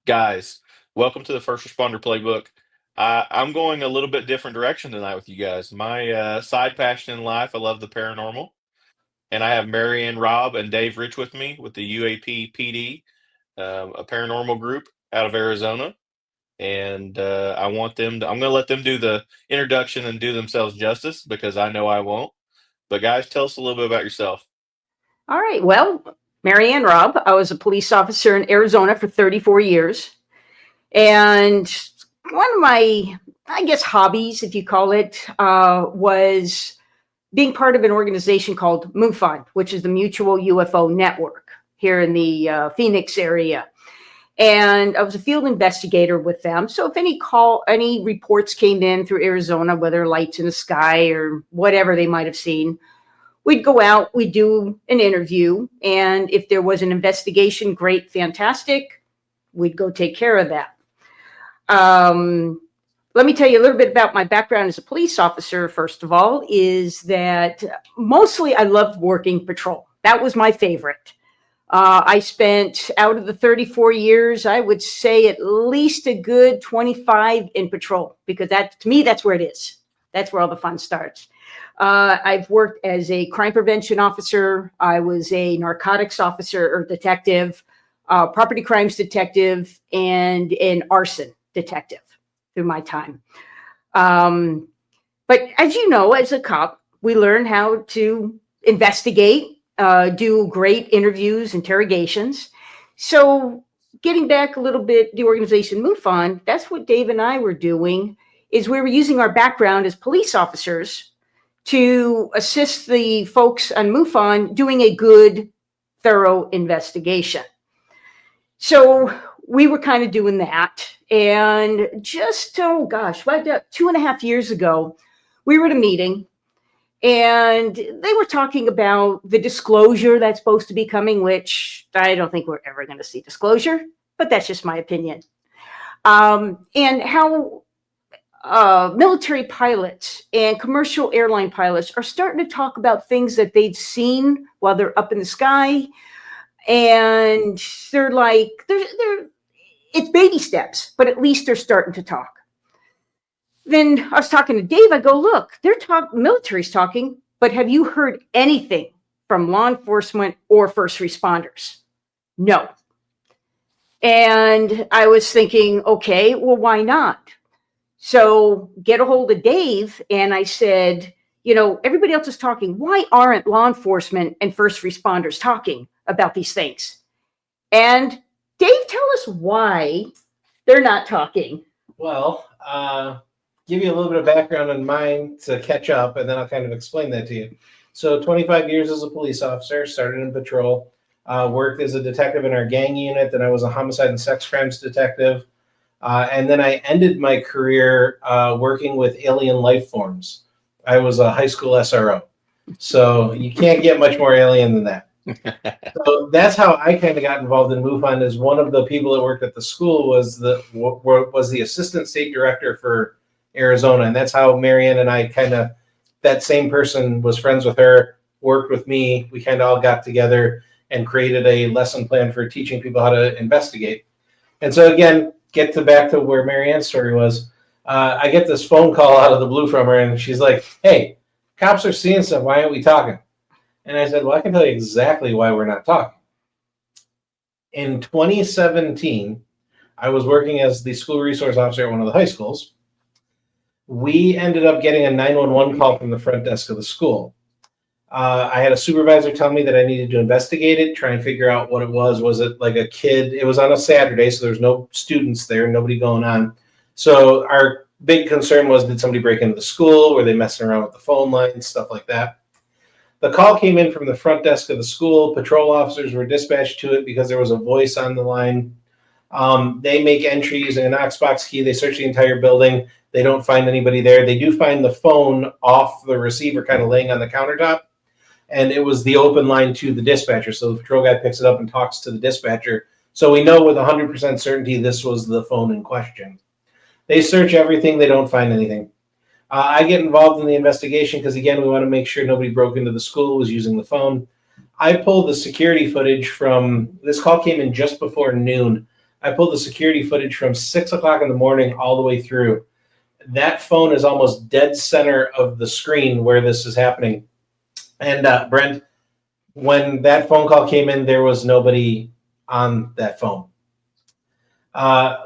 Guys, welcome to the First Responder Playbook. I'm going a little bit different direction tonight with you guys. My side passion in life, I love the paranormal, and I have Marianne, Rob, and Dave Rich with me with the UAP-PD, a paranormal group out of Arizona. And I want them to, I'm going to let them do the introduction and do themselves justice because I know I won't. But guys, tell us a little bit about yourself. All right. Well, Marianne Robb, I was a police officer in Arizona for 34 years. And one of my, I guess, hobbies, if you call it, was being part of an organization called MUFON, which is the Mutual UFO Network here in the Phoenix area. And I was a field investigator with them. So if any reports came in through Arizona, whether lights in the sky or whatever they might have seen, we'd go out, we'd do an interview, and if there was an investigation, great, fantastic, we'd go take care of that. Let me tell you a little bit about my background as a police officer, first of all, is that mostly I loved working patrol. That was my favorite. I spent, out of the 34 years, I would say at least a good 25 in patrol, because to me, that's where it is. That's where all the fun starts. I've worked as a crime prevention officer. I was a narcotics officer or detective, property crimes detective, and an arson detective through my time. But as you know, as a cop, we learn how to investigate, do great interviews, interrogations. So getting back a little bit, the organization MUFON, that's what Dave and I were doing, is we were using our background as police officers to assist the folks on MUFON doing a good, thorough investigation. So we were kind of doing that. And just, oh gosh, about 2.5 years ago, we were at a meeting and they were talking about the disclosure that's supposed to be coming, which I don't think we're ever going to see disclosure, but that's just my opinion. And how military pilots and commercial airline pilots are starting to talk about things that they've seen while they're up in the sky. And they're like, it's baby steps, but at least they're starting to talk. Then I was talking to Dave. I go, look, military's talking, but have you heard anything from law enforcement or first responders? No. And I was thinking, okay, well, why not? So get a hold of Dave, and I said, everybody else is talking. Why aren't law enforcement and first responders talking about these things? And Dave, tell us why they're not talking. Well, give you a little bit of background on mine to catch up, and then I'll kind of explain that to you. So 25 years as a police officer, started in patrol, worked as a detective in our gang unit, then I was a homicide and sex crimes detective. And then I ended my career working with alien life forms. I was a high school SRO. So you can't get much more alien than that. So that's how I kind of got involved in MUFON. As one of the people that worked at the school was the assistant state director for Arizona. And that's how Marianne and I that same person was friends with her, worked with me. We kind of all got together and created a lesson plan for teaching people how to investigate. And so again, back to where Marianne's story was. I get this phone call out of the blue from her, and she's like, hey, cops are seeing stuff. Why aren't we talking? And I said, well, I can tell you exactly why we're not talking. In 2017, I was working as the school resource officer at one of the high schools. We ended up getting a 911 call from the front desk of the school. I had a supervisor tell me that I needed to investigate it, try and figure out what it was. Was it like a kid? It was on a Saturday, so there's no students there, nobody going on. So our big concern was, did somebody break into the school? Were they messing around with the phone lines, stuff like that? The call came in from the front desk of the school. Patrol officers were dispatched to it because there was a voice on the line. They make entries in a Knox box key. They search the entire building. They don't find anybody there. They do find the phone off the receiver, kind of laying on the countertop. And it was the open line to the dispatcher. So the patrol guy picks it up and talks to the dispatcher. So we know with 100% certainty this was the phone in question. They search everything. They don't find anything. I get involved in the investigation because, again, we want to make sure nobody broke into the school, was using the phone. I pulled the security footage from, this call came in just before noon. I pulled the security footage from 6 o'clock in the morning all the way through. That phone is almost dead center of the screen where this is happening. And Brent, when that phone call came in, there was nobody on that phone.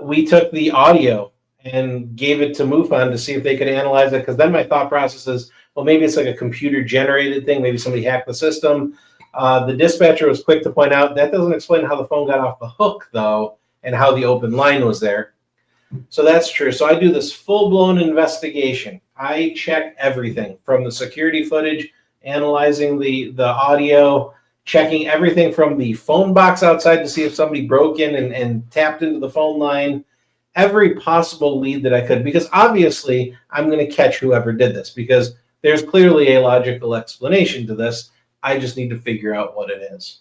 We took the audio and gave it to MUFON to see if they could analyze it, because then my thought process is, well, maybe it's like a computer-generated thing. Maybe somebody hacked the system. The dispatcher was quick to point out that doesn't explain how the phone got off the hook, though, and how the open line was there. So that's true. So I do this full-blown investigation. I check everything from the security footage, analyzing the audio, checking everything from the phone box outside to see if somebody broke in and tapped into the phone line, every possible lead that I could, because obviously I'm going to catch whoever did this, because there's clearly a logical explanation to this. I just need to figure out what it is.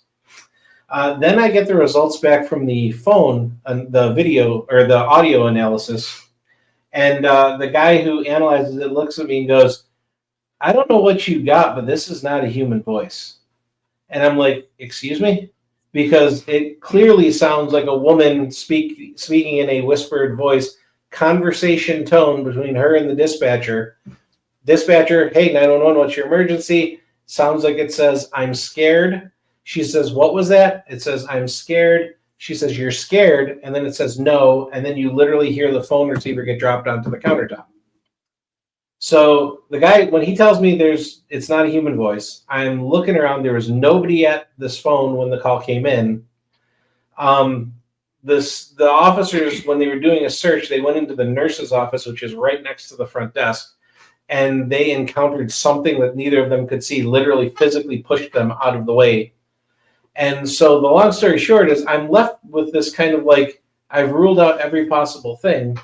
Then I get the results back from the phone, the video or the audio analysis. And the guy who analyzes it looks at me and goes, I don't know what you got, but this is not a human voice. And I'm like, excuse me? Because it clearly sounds like a woman speaking in a whispered voice, conversation tone between her and the dispatcher. Dispatcher, hey, 911, what's your emergency? Sounds like it says, I'm scared. She says, what was that? It says, I'm scared. She says, you're scared. And then it says, no. And then you literally hear the phone receiver get dropped onto the countertop. So the guy, when he tells me it's not a human voice, I'm looking around. There was nobody at this phone when the call came in. The officers, when they were doing a search, they went into the nurse's office, which is right next to the front desk, and they encountered something that neither of them could see, literally physically pushed them out of the way. And so the long story short is I'm left with this kind of like, I've ruled out every possible thing.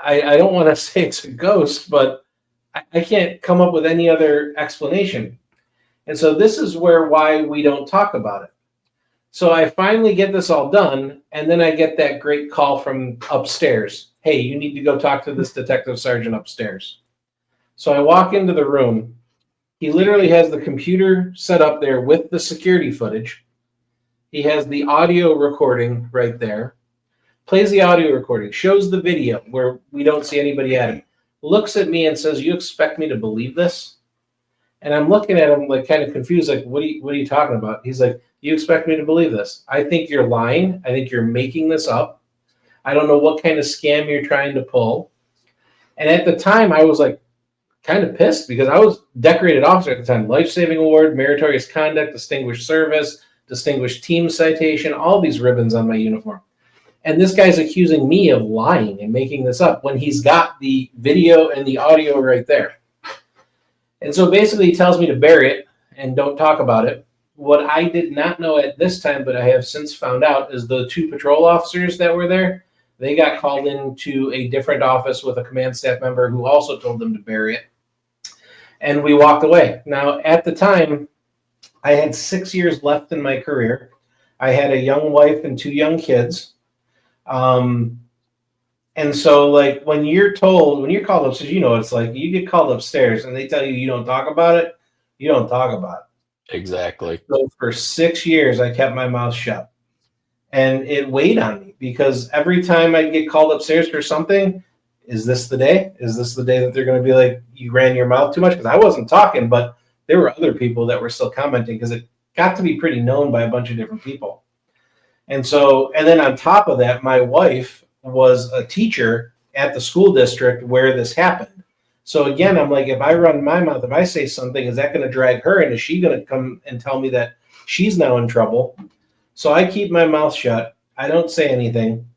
I don't want to say it's a ghost, but I can't come up with any other explanation. And so this is why we don't talk about it. So I finally get this all done, and then I get that great call from upstairs. Hey, you need to go talk to this detective sergeant upstairs. So I walk into the room. He literally has the computer set up there with the security footage. He has the audio recording right there. Plays the audio recording, shows the video where we don't see anybody at him, looks at me and says, you expect me to believe this? And I'm looking at him like kind of confused, like, what are you talking about? He's like, you expect me to believe this? I think you're lying. I think you're making this up. I don't know what kind of scam you're trying to pull. And at the time, I was like kind of pissed, because I was decorated officer at the time, life-saving award, meritorious conduct, distinguished service, distinguished team citation, all these ribbons on my uniform. And this guy's accusing me of lying and making this up when he's got the video and the audio right there. And so basically he tells me to bury it and don't talk about it. What I did not know at this time, but I have since found out, is the 2 patrol officers that were there, they got called into a different office with a command staff member who also told them to bury it. And we walked away. Now, at the time, I had 6 years left in my career. I had a young wife and 2 young kids. And so like when you're called upstairs, you know what it's like. You get called upstairs and they tell you don't talk about it, you don't talk about it. Exactly. So for 6 years, I kept my mouth shut. And it weighed on me, because every time I get called upstairs for something, is this the day? Is this the day that they're going to be like, you ran your mouth too much? Because I wasn't talking, but there were other people that were still commenting, because it got to be pretty known by a bunch of different people. And then on top of that, my wife was a teacher at the school district where this happened. So again, I'm like, if I run my mouth, if I say something, is that going to drag her? And is she going to come and tell me that she's now in trouble? So I keep my mouth shut. I don't say anything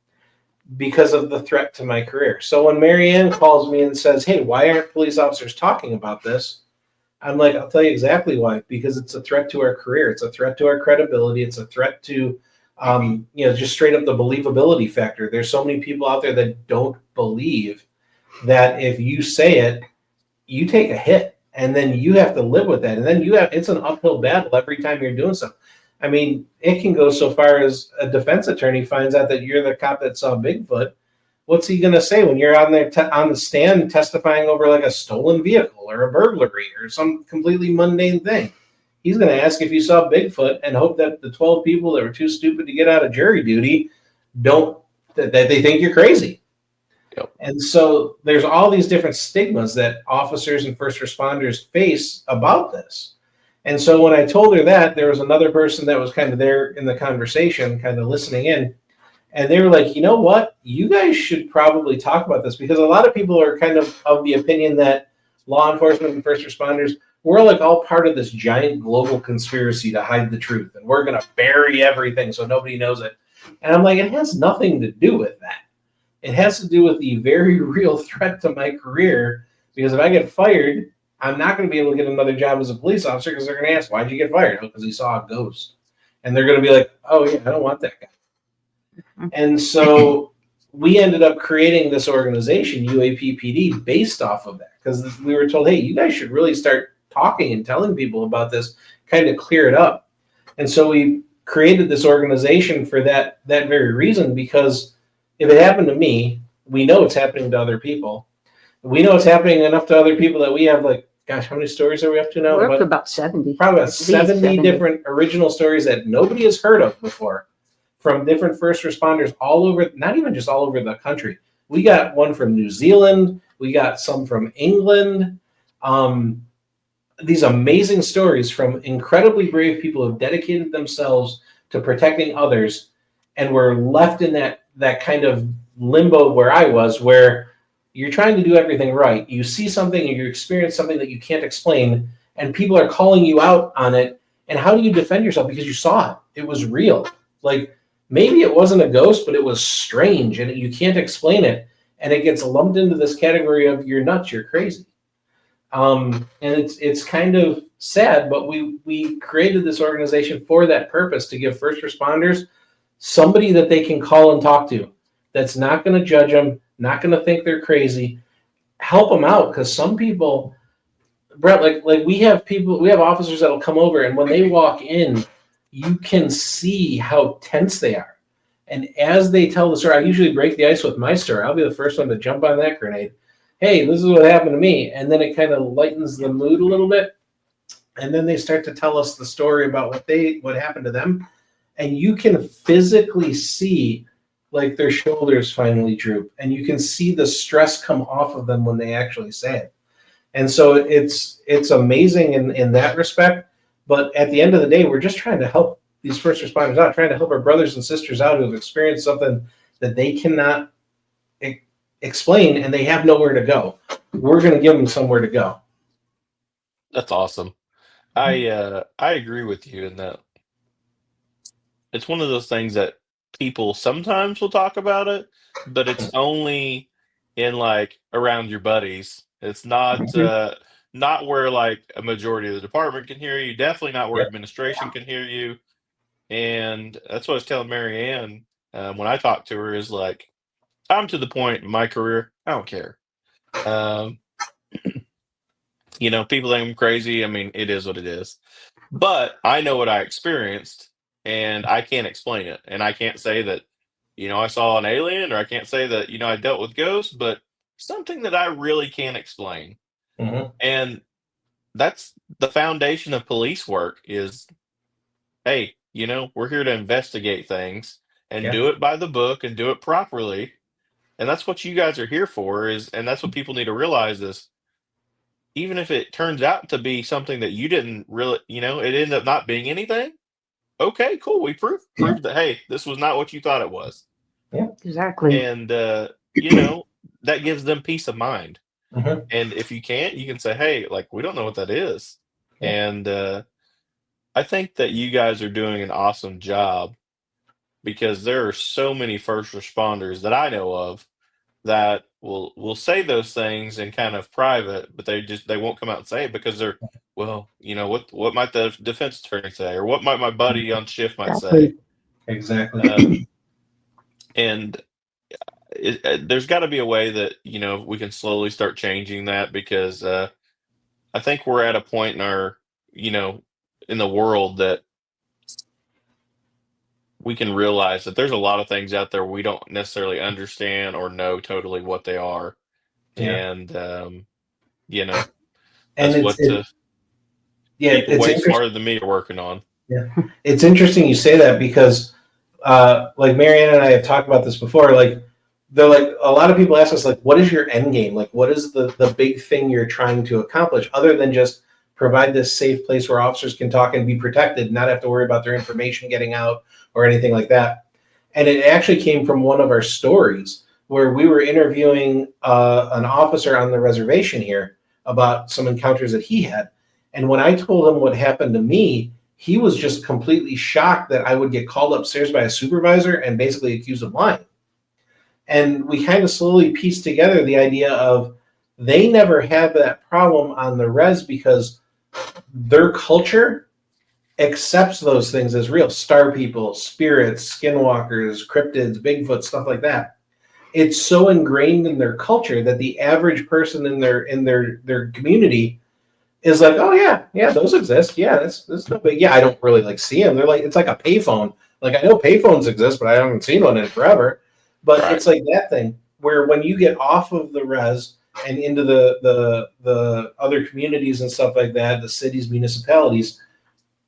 because of the threat to my career. So when Marianne calls me and says, hey, why aren't police officers talking about this? I'm like, I'll tell you exactly why. Because it's a threat to our career. It's a threat to our credibility. It's a threat to just straight up the believability factor. There's so many people out there that don't believe that if you say it, you take a hit, and then you have to live with that. And then it's an uphill battle every time you're doing something. I mean, it can go so far as a defense attorney finds out that you're the cop that saw Bigfoot. What's he going to say when you're on there on the stand testifying over like a stolen vehicle or a burglary or some completely mundane thing? He's going to ask if you saw Bigfoot and hope that the 12 people that were too stupid to get out of jury duty that they think you're crazy. Yep. And so there's all these different stigmas that officers and first responders face about this. And so when I told her that, there was another person that was kind of there in the conversation, kind of listening in. And they were like, you know what? You guys should probably talk about this, because a lot of people are kind of the opinion that law enforcement and first responders, we're like all part of this giant global conspiracy to hide the truth. And we're going to bury everything so nobody knows it. And I'm like, it has nothing to do with that. It has to do with the very real threat to my career, because if I get fired, I'm not going to be able to get another job as a police officer, because they're going to ask, why'd you get fired? Because he saw a ghost. And they're going to be like, oh, yeah, I don't want that guy. And so we ended up creating this organization, Uap-Pd, based off of that, because we were told, hey, you guys should really start talking and telling people about this, kind of clear it up. And so we created this organization for that very reason, because if it happened to me, we know it's happening to other people. We know it's happening enough to other people that we have, like, gosh, how many stories are we up to now? We're up to about 70. Probably about 70 different original stories that nobody has heard of before, from different first responders all over, not even just all over the country. We got one from New Zealand. We got some from England. These amazing stories from incredibly brave people who have dedicated themselves to protecting others, and were left in that kind of limbo where I was, where you're trying to do everything right. You see something and you experience something that you can't explain, and people are calling you out on it. And how do you defend yourself? Because you saw it. It was real. Like, maybe it wasn't a ghost, but it was strange, and you can't explain it. And it gets lumped into this category of you're nuts, you're crazy. And it's kind of sad, but we created this organization for that purpose, to give first responders somebody that they can call and talk to, that's not going to judge them, not going to think they're crazy, help them out. Because some people, Brett, like we have officers that'll come over, and when they walk in, you can see how tense they are. And as they tell the story, I usually break the ice with my story. I'll be the first one to jump on that grenade. Hey, this is what happened to me. And then it kind of lightens the mood a little bit. And then they start to tell us the story about what happened to them. And you can physically see, like, their shoulders finally droop, and you can see the stress come off of them when they actually say it. And so it's amazing in that respect. But at the end of the day, we're just trying to help these first responders out, trying to help our brothers and sisters out who have experienced something that they cannot explain, and they have nowhere to go. We're going to give them somewhere to go. That's awesome. I agree with you in that it's one of those things that people sometimes will talk about it, but it's only in, like, around your buddies. It's not not where, like, a majority of the department can hear you. Definitely not where administration can hear you. And that's what I was telling Marianne when I talked to her, is like, I'm to the point in my career, I don't care. People think I'm crazy. I mean, it is what it is. But I know what I experienced, and I can't explain it. And I can't say that, I saw an alien, or I can't say that, I dealt with ghosts, but something that I really can't explain. Mm-hmm. And that's the foundation of police work is, hey, we're here to investigate things and do it by the book and do it properly. And that's what you guys are here for, and that's what people need to realize is, even if it turns out to be something that you didn't really, it ended up not being anything. Okay, cool. We proved that, hey, this was not what you thought it was. Yeah, exactly. And, that gives them peace of mind. Mm-hmm. And if you can't, you can say, hey, like, we don't know what that is. Yeah. And I think that you guys are doing an awesome job, because there are so many first responders that I know of that will say those things in kind of private, but they won't come out and say it, because they're, well, what might the defense attorney say, or what might my buddy on shift might say. Exactly. And there's got to be a way that we can slowly start changing that, because I think we're at a point in our in the world that we can realize that there's a lot of things out there we don't necessarily understand or know totally what they are. Yeah. And and Yeah, people way smarter than me are working on. Yeah, it's interesting you say that because, like Marianne and I have talked about this before. Like, they're like a lot of people ask us like, what is your end game? Like, what is the big thing you're trying to accomplish, other than just provide this safe place where officers can talk and be protected, not have to worry about their information getting out or anything like that. And it actually came from one of our stories where we were interviewing an officer on the reservation here about some encounters that he had. And when I told him what happened to me, he was just completely shocked that I would get called upstairs by a supervisor and basically accused of lying. And we kind of slowly pieced together the idea of they never had that problem on the res because their culture accepts those things as real. Star people, spirits, skinwalkers, cryptids, Bigfoot, stuff like that. It's so ingrained in their culture that the average person in their community is like, oh yeah, those exist. Yeah, that's no big. Yeah, I don't really like see them. They're like, it's like a payphone. Like I know payphones exist, but I haven't seen one in forever. But Right. It's like that thing where when you get off of the res and into the other communities and stuff like that, the cities, municipalities,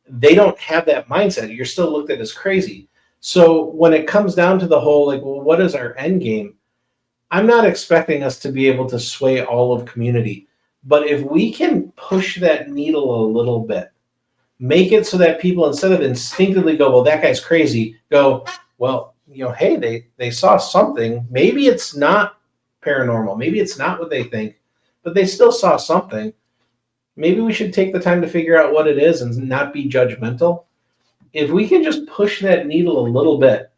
they don't have that mindset. You're still looked at as crazy. So when it comes down to the whole, like, well, what is our end game? I'm not expecting us to be able to sway all of community. But if we can push that needle a little bit, make it so that people, instead of instinctively go, well, that guy's crazy, go, well, hey, they saw something. Maybe it's not paranormal. Maybe it's not what they think, but they still saw something. Maybe we should take the time to figure out what it is and not be judgmental. If we can just push that needle a little bit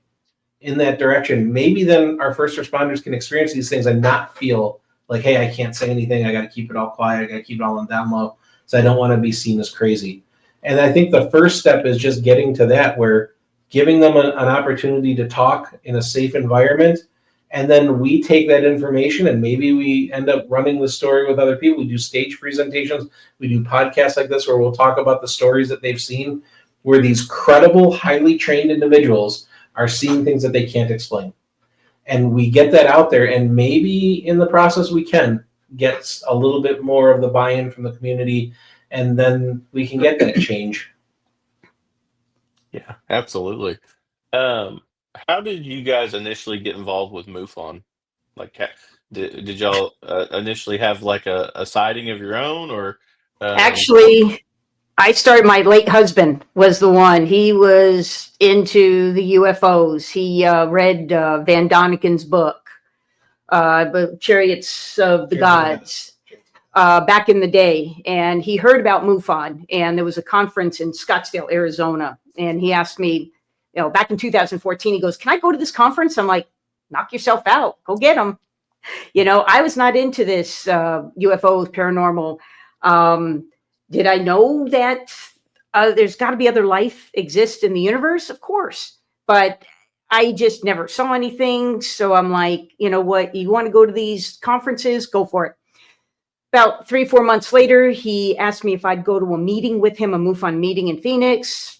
in that direction, maybe then our first responders can experience these things and not feel like, hey, I can't say anything. I got to keep it all quiet. I got to keep it all on down low. So I don't want to be seen as crazy. And I think the first step is just getting to that, where giving them an opportunity to talk in a safe environment. And then we take that information and maybe we end up running the story with other people. We do stage presentations. We do podcasts like this where we'll talk about the stories that they've seen, where these credible, highly trained individuals are seeing things that they can't explain. And we get that out there, and maybe in the process we can get a little bit more of the buy-in from the community, and then we can get that change. Yeah, absolutely. How did you guys initially get involved with MUFON? Like, did y'all initially have like a sighting of your own, or Actually, I started, my late husband was the one. He was into the UFOs. He read Van Doniken's book, Chariots of the Gods, back in the day. And he heard about MUFON. And there was a conference in Scottsdale, Arizona. And he asked me, back in 2014, he goes, can I go to this conference? I'm like, knock yourself out. Go get them. I was not into this UFOs, paranormal. Did I know that there's got to be other life exists in the universe? Of course. But I just never saw anything. So I'm like, you know what? You want to go to these conferences? Go for it. About 3-4 months later, he asked me if I'd go to a meeting with him, a MUFON meeting in Phoenix.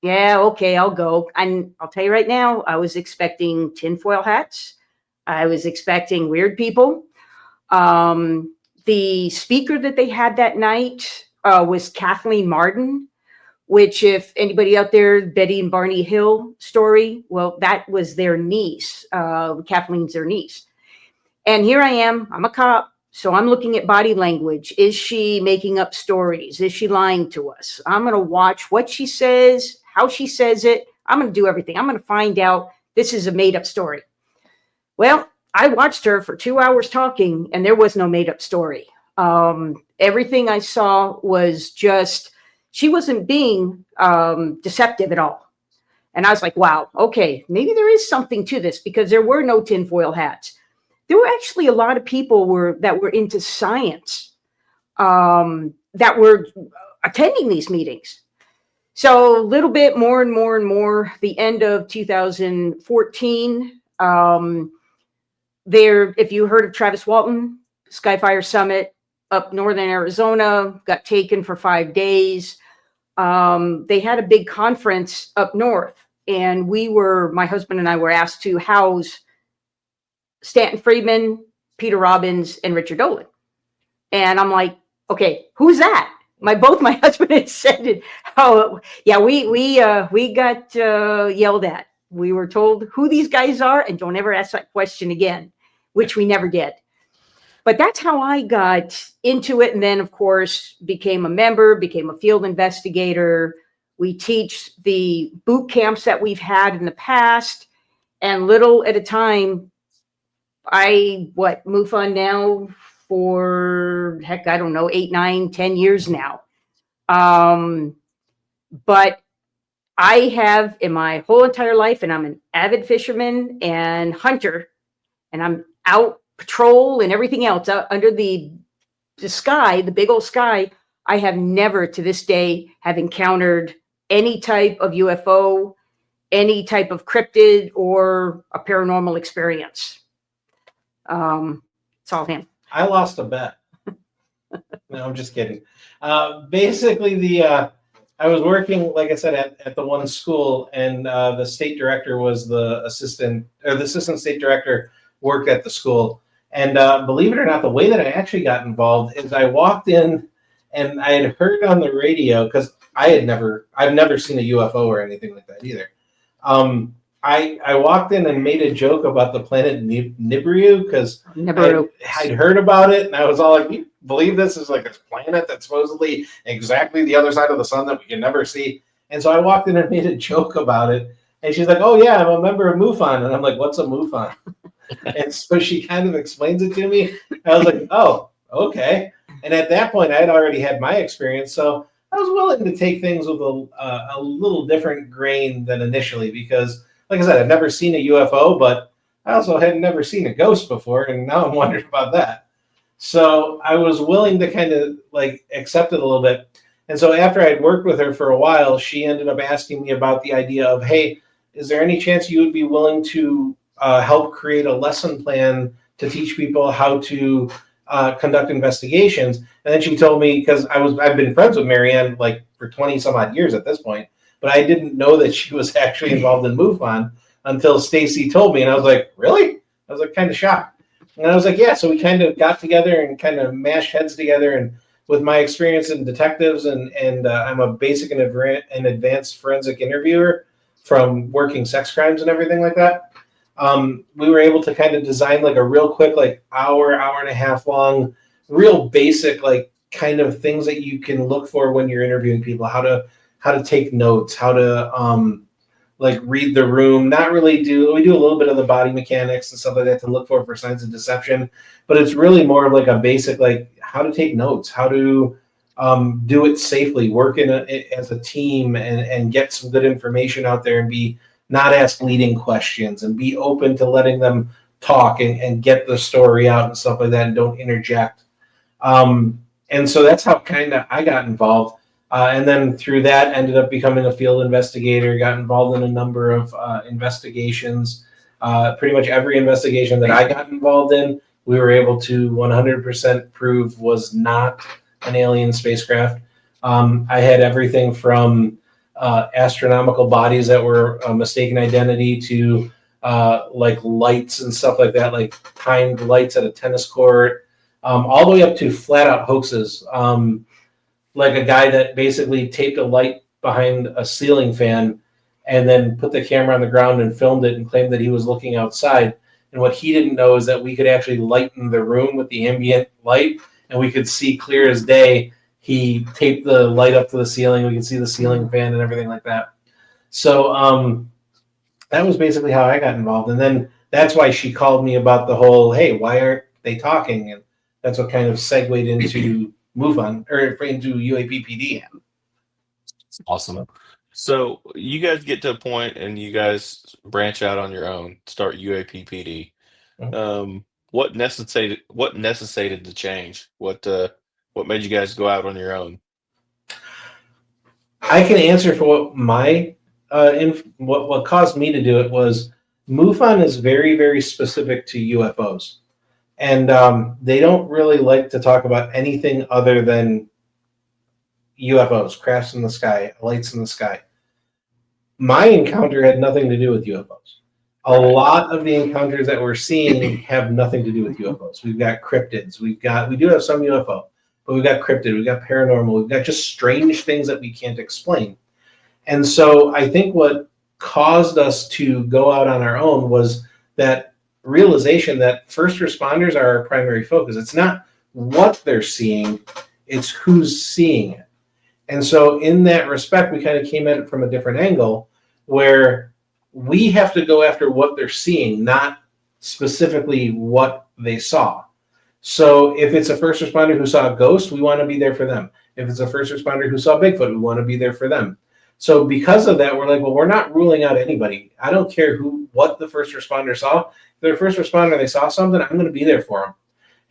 Yeah, okay, I'll go. And I'll tell you right now, I was expecting tinfoil hats. I was expecting weird people. The speaker that they had that night was Kathleen Marden, which, if anybody out there, Betty and Barney Hill story, well, that was their niece. Kathleen's their niece. And here I am, I'm a cop, so I'm looking at body language. Is she making up stories? Is she lying to us? I'm going to watch what she says, how she says it. I'm going to do everything. I'm going to find out this is a made-up story. Well, I watched her for 2 hours talking, and there was no made-up story. Everything I saw was just, she wasn't being deceptive at all. And I was like, wow, okay, maybe there is something to this, because there were no tinfoil hats. There were actually a lot of people that were into science that were attending these meetings. So a little bit more and more and more, the end of 2014, if you heard of Travis Walton, Skyfire Summit up northern Arizona, got taken for 5 days. They had a big conference up north, and my husband and I were asked to house Stanton Friedman, Peter Robbins, and Richard Dolan. And I'm like, okay, who's that? both my husband and said it. Oh, yeah, we got yelled at. We were told who these guys are and don't ever ask that question again, which we never did. But that's how I got into it. And then, of course, became a member, became a field investigator. We teach the boot camps that we've had in the past, and little at a time. I MUFON now for, heck, I don't know, 8, 9, 10 years now. But I have in my whole entire life, and I'm an avid fisherman and hunter, and I'm out patrol and everything else out under the sky, the big old sky. I have never to this day have encountered any type of UFO, any type of cryptid or a paranormal experience. It's all him. I lost a bet. No, I'm just kidding. Basically, I was working, like I said, at the one school, and the state director was the assistant state director worked at the school. And believe it or not, the way that I actually got involved is I walked in, and I had heard on the radio, because I've never seen a UFO or anything like that either. I walked in and made a joke about the planet Nibiru, because I'd heard about it, and I was all like, "You believe this is like this planet that's supposedly exactly the other side of the sun that we can never see?" And so I walked in and made a joke about it, and she's like, "Oh yeah, I'm a member of MUFON," and I'm like, "What's a MUFON?" And so she kind of explains it to me. I was like, "Oh, okay." And at that point, I had already had my experience, so I was willing to take things with a little different grain than initially, because, like I said, I'd never seen a UFO, but I also had never seen a ghost before, and now I'm wondering about that. So I was willing to kind of like accept it a little bit. And so after I'd worked with her for a while, she ended up asking me about the idea of, hey, is there any chance you would be willing to help create a lesson plan to teach people how to conduct investigations? And then she told me, because I've been friends with Marianne like for 20 some odd years at this point, but I didn't know that she was actually involved in MUFON until Stacy told me, and I was like, really? I was like kind of shocked. And I was like, yeah. So we kind of got together and kind of mashed heads together, and with my experience in detectives, and I'm a basic and advanced forensic interviewer from working sex crimes and everything like that. We were able to kind of design like a real quick, like hour and a half long, real basic, like kind of things that you can look for when you're interviewing people, how to take notes, how to like read the room. We do a little bit of the body mechanics and stuff like that to look for signs of deception, but it's really more of like a basic, like how to take notes, how to do it safely, work as a team, and get some good information out there, and be not ask leading questions, and be open to letting them talk and get the story out and stuff like that, and don't interject. And so that's how kind of I got involved. And then through that, ended up becoming a field investigator, got involved in a number of investigations. Pretty much every investigation that I got involved in, we were able to 100% prove was not an alien spacecraft. I had everything from astronomical bodies that were a mistaken identity to like lights and stuff like that, like timed lights at a tennis court, all the way up to flat out hoaxes. Like a guy that basically taped a light behind a ceiling fan and then put the camera on the ground and filmed it and claimed that he was looking outside. And what he didn't know is that we could actually lighten the room with the ambient light, and we could see clear as day. He taped the light up to the ceiling. We could see the ceiling fan and everything like that. So that was basically how I got involved. And then that's why she called me about the whole, hey, why aren't they talking? And that's what kind of segued into MUFON, or into Uap-Pd. Awesome. So you guys get to a point and you guys branch out on your own, start Uap-Pd. What necessitated the change? What made you guys go out on your own? I can answer for what my what caused me to do it was MUFON is very, very specific to UFOs. And they don't really like to talk about anything other than UFOs, crafts in the sky, lights in the sky. My encounter had nothing to do with UFOs. A lot of the encounters that we're seeing have nothing to do with UFOs. We've got cryptids. We do have some UFO. but we've got cryptid, we've got paranormal, we've got just strange things that we can't explain. And so I think what caused us to go out on our own was that realization that first responders are our primary focus. It's not what they're seeing, it's who's seeing it. And so in that respect, we kind of came at it from a different angle where we have to go after what they're seeing, not specifically what they saw. So if it's a first responder who saw a ghost, we want to be there for them. If it's a first responder who saw Bigfoot, we want to be there for them. So because of that, we're like, well, we're not ruling out anybody. I don't care what the first responder saw. If they're a first responder and they saw something, I'm going to be there for them.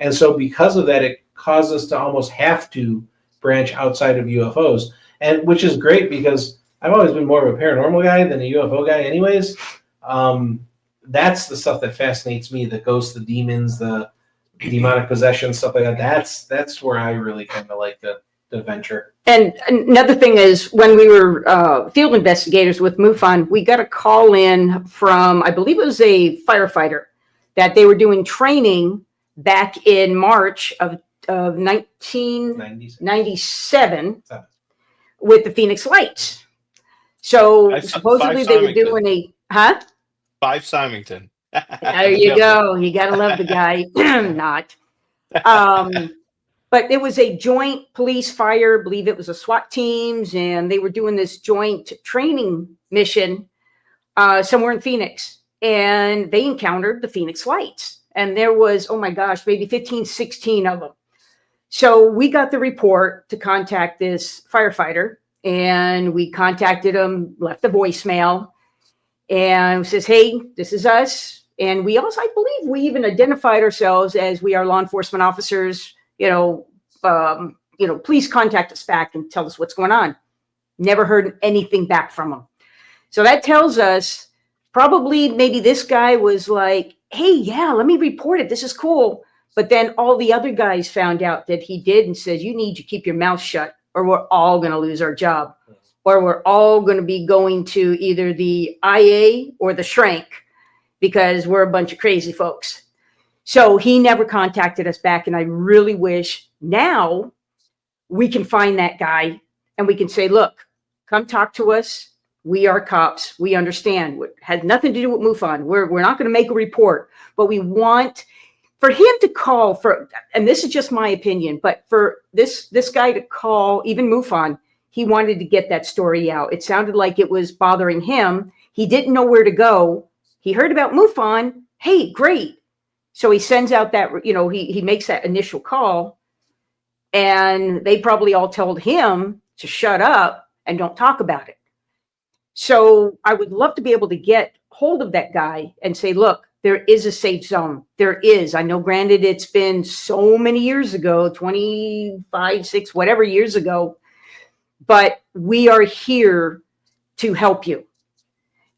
And so because of that, it caused us to almost have to branch outside of UFOs, and which is great because I've always been more of a paranormal guy than a UFO guy anyways. That's the stuff that fascinates me, the ghosts, the demons, the demonic possession, stuff like that. That's where I really kind of like the venture. And another thing is when we were field investigators with MUFON, we got a call in from, I believe it was a firefighter, that they were doing training back in March of 1997 with the Phoenix Lights. So supposedly they were doing Five Symington. There you go. You got to love the guy. Not. But it was a joint police fire. I believe it was a SWAT teams, and they were doing this joint training mission somewhere in Phoenix. And they encountered the Phoenix Lights. And there was, oh my gosh, maybe 15, 16 of them. So we got the report to contact this firefighter, and we contacted him, left a voicemail, and says, hey, this is us. And we also, I believe we even identified ourselves as we are law enforcement officers, please contact us back and tell us what's going on. Never heard anything back from them. So that tells us probably maybe this guy was like, hey, yeah, let me report it. This is cool. But then all the other guys found out that he did and says, you need to keep your mouth shut or we're all going to lose our job. Or we're all going to be going to either the IA or the shrink because we're a bunch of crazy folks. So he never contacted us back. And I really wish now we can find that guy and we can say, look, come talk to us. We are cops. We understand. It had nothing to do with MUFON. We're not going to make a report, but we want for him to call for, and this is just my opinion, but for this guy to call even MUFON, he wanted to get that story out. It sounded like it was bothering him. He didn't know where to go. He heard about MUFON. Hey, great. So he sends out that, he makes that initial call, and they probably all told him to shut up and don't talk about it. So I would love to be able to get hold of that guy and say, look, there is a safe zone. There is. I know, granted, it's been so many years ago, 25, 6, whatever years ago, but we are here to help you.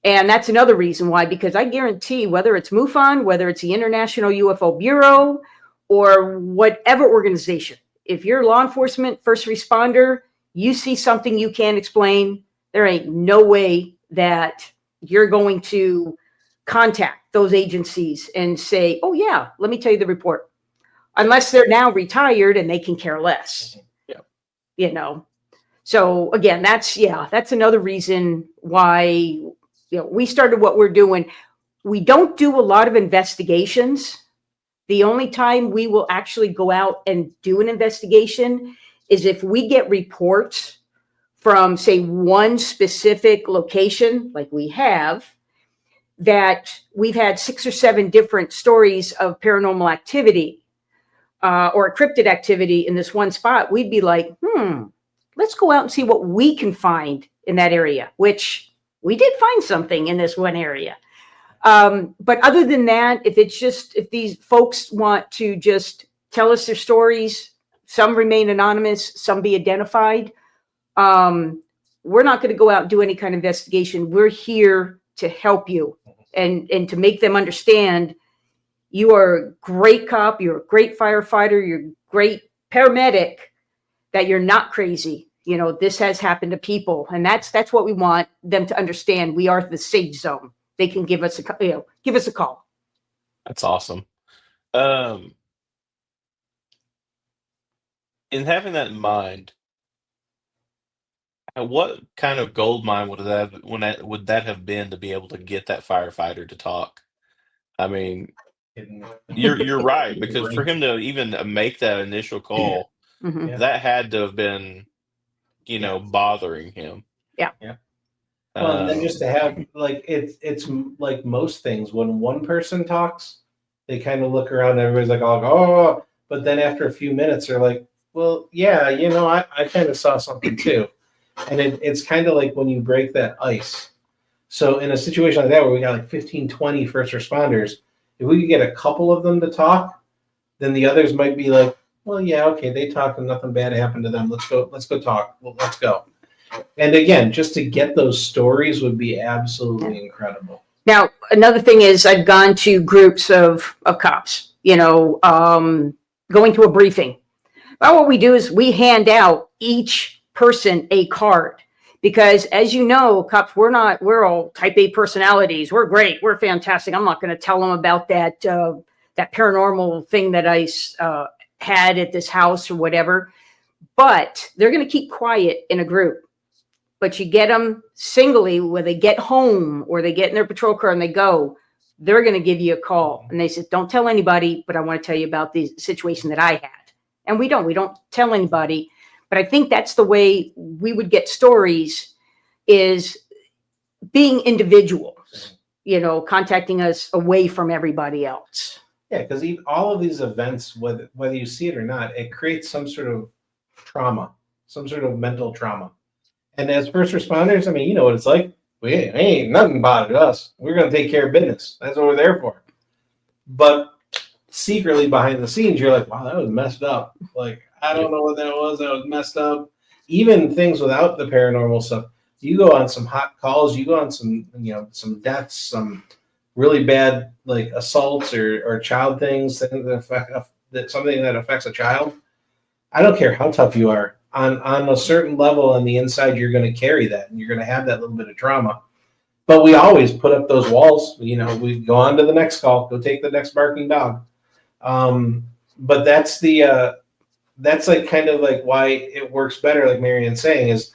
And that's another reason why, because I guarantee whether it's MUFON, whether it's the International UFO Bureau, or whatever organization, if you're law enforcement, first responder, you see something you can't explain, there ain't no way that you're going to contact those agencies and say, oh yeah, let me tell you the report. Unless they're now retired and they can care less. Yeah. So again, that's another reason why we started what we're doing. We don't do a lot of investigations. The only time we will actually go out and do an investigation is if we get reports from, say, one specific location, like we have, that we've had 6 or 7 different stories of paranormal activity or cryptid activity in this one spot. We'd be like, let's go out and see what we can find in that area, which we did find something in this one area. But other than that, if these folks want to just tell us their stories, some remain anonymous, some be identified, we're not going to go out and do any kind of investigation. We're here to help you and to make them understand you are a great cop, you're a great firefighter, you're a great paramedic, that you're not crazy. This has happened to people, and that's what we want them to understand. We are the safe zone. They can give us a call. That's awesome. in having that in mind, what kind of gold mine would that have been to be able to get that firefighter to talk? I mean, you're right, because for him to even make that initial call, Mhm. Yeah. that had to have been, Yeah. bothering him. Yeah. Yeah. Well, and then just to Um, have like it's like most things when one person talks, they kind of look around and everybody's like, oh, but then after a few minutes, they're like, well, yeah, I kind of saw something too. And it's kind of like when you break that ice. So in a situation like that where we got like 15, 20 first responders, if we could get a couple of them to talk, then the others might be like, well, yeah, okay, they talked and nothing bad happened to them. Let's go talk. Well, let's go. And again, just to get those stories would be absolutely incredible. Now, another thing is I've gone to groups of cops, going to a briefing. Well, what we do is we hand out each person a card because, as you know, cops, we're all type A personalities. We're great. We're fantastic. I'm not going to tell them about that paranormal thing that I had at this house or whatever, but they're going to keep quiet in a group. But you get them singly where they get home or they get in their patrol car and they go, they're going to give you a call. And they said, don't tell anybody, but I want to tell you about the situation that I had. And we don't tell anybody. But I think that's the way we would get stories, is being individuals, contacting us away from everybody else. Yeah, because all of these events, whether you see it or not, it creates some sort of trauma, some sort of mental trauma. And as first responders, I mean, you know what it's like. We ain't nothing bothered us. We're going to take care of business. That's what we're there for. But secretly behind the scenes, you're like, wow, that was messed up. Like, I don't know what that was. That was messed up. Even things without the paranormal stuff. You go on some hot calls. You go on some deaths, some really bad like assaults or child things something that affects a child. I don't care how tough you are. On a certain level on the inside, you're going to carry that, and you're going to have that little bit of trauma. But we always put up those walls. We go on to the next call, go take the next barking dog. But that's like kind of like why it works better, like Marianne's saying, is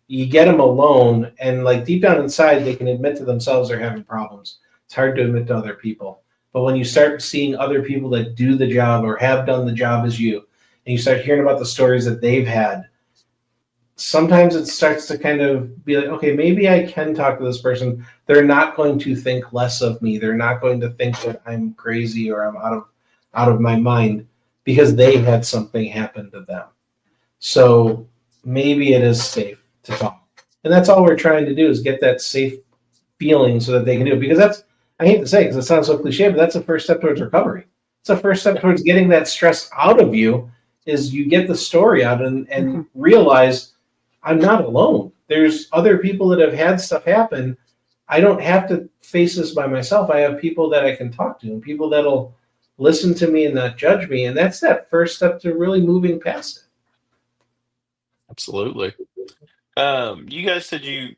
you get them alone, and like deep down inside, they can admit to themselves they're having problems. It's hard to admit to other people. But when you start seeing other people that do the job or have done the job as you, and you start hearing about the stories that they've had, sometimes it starts to kind of be like, okay, maybe I can talk to this person. They're not going to think less of me. They're not going to think that I'm crazy or I'm out of my mind because they had something happen to them. So maybe it is safe to talk. And that's all we're trying to do, is get that safe feeling so that they can do it. Because that's, I hate to say it because it sounds so cliche, but that's the first step towards recovery. It's the first step towards getting that stress out of you, is you get the story out and realize I'm not alone. There's other people that have had stuff happen. I don't have to face this by myself. I have people that I can talk to and people that'll listen to me and not judge me. And that's that first step to really moving past it. Absolutely. You guys said you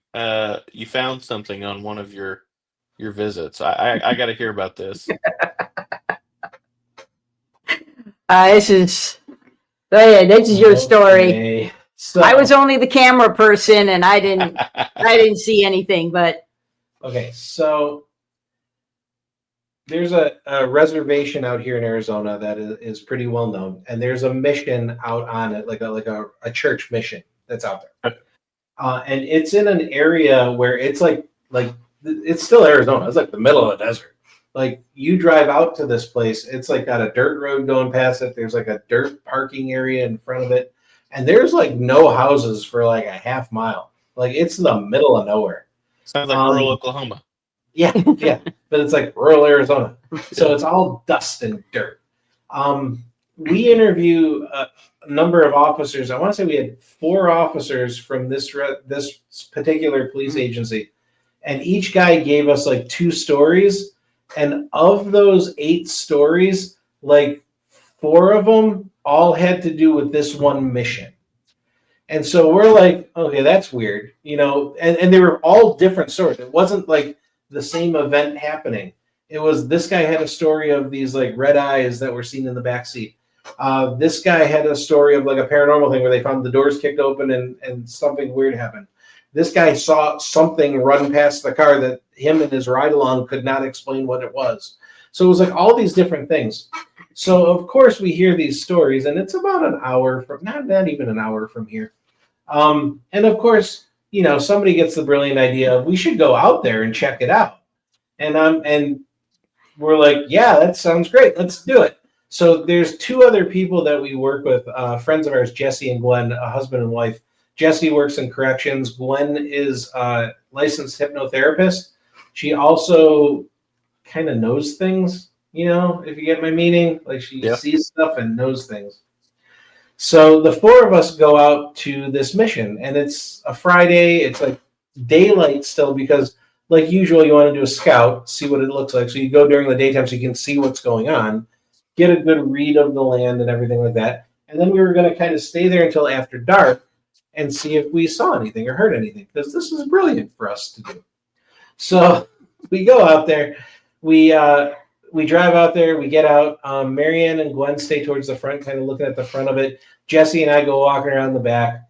found something on one of your visits. I got to hear about this. This is your story. Okay. So, I was only the camera person, and I didn't see anything. But okay, so there's a reservation out here in Arizona that is pretty well known, and there's a mission out on it, like a church mission that's out there, and it's in an area where it's like it's still Arizona. It's like the middle of the desert. Like you drive out to this place, it's like got a dirt road going past it. There's like a dirt parking area in front of it. And there's like no houses for like a half mile. Like it's in the middle of nowhere. Sounds like rural Oklahoma. Yeah. But it's like rural Arizona. So it's all dust and dirt. We interview a number of officers. I want to say we had 4 officers from this particular police agency. And each guy gave us like 2 stories. And of those 8 stories, like 4 of them all had to do with this one mission. And so we're like, okay, that's weird, and they were all different stories. It wasn't like the same event happening. It was, this guy had a story of these like red eyes that were seen in the back seat. This guy had a story of like a paranormal thing where they found the doors kicked open and something weird happened. This guy saw something run past the car that him and his ride along could not explain what it was. So it was like all these different things. So of course we hear these stories, and it's about an hour from not even an hour from here. And of course, somebody gets the brilliant idea of we should go out there and check it out. And we're like, yeah, that sounds great. Let's do it. So there's two other people that we work with, friends of ours, Jesse and Glenn, a husband and wife. Jesse works in corrections. Glenn is a licensed hypnotherapist. She also kind of knows things, if you get my meaning. Like she sees stuff and knows things. So the four of us go out to this mission, and it's a Friday. It's like daylight still because, like usual, you want to do a scout, see what it looks like. So you go during the daytime so you can see what's going on, get a good read of the land and everything like that. And then we were going to kind of stay there until after dark and see if we saw anything or heard anything, because this is brilliant for us to do. So we go out there. We drive out there. We get out. Marianne and Gwen stay towards the front, kind of looking at the front of it. Jesse and I go walking around the back.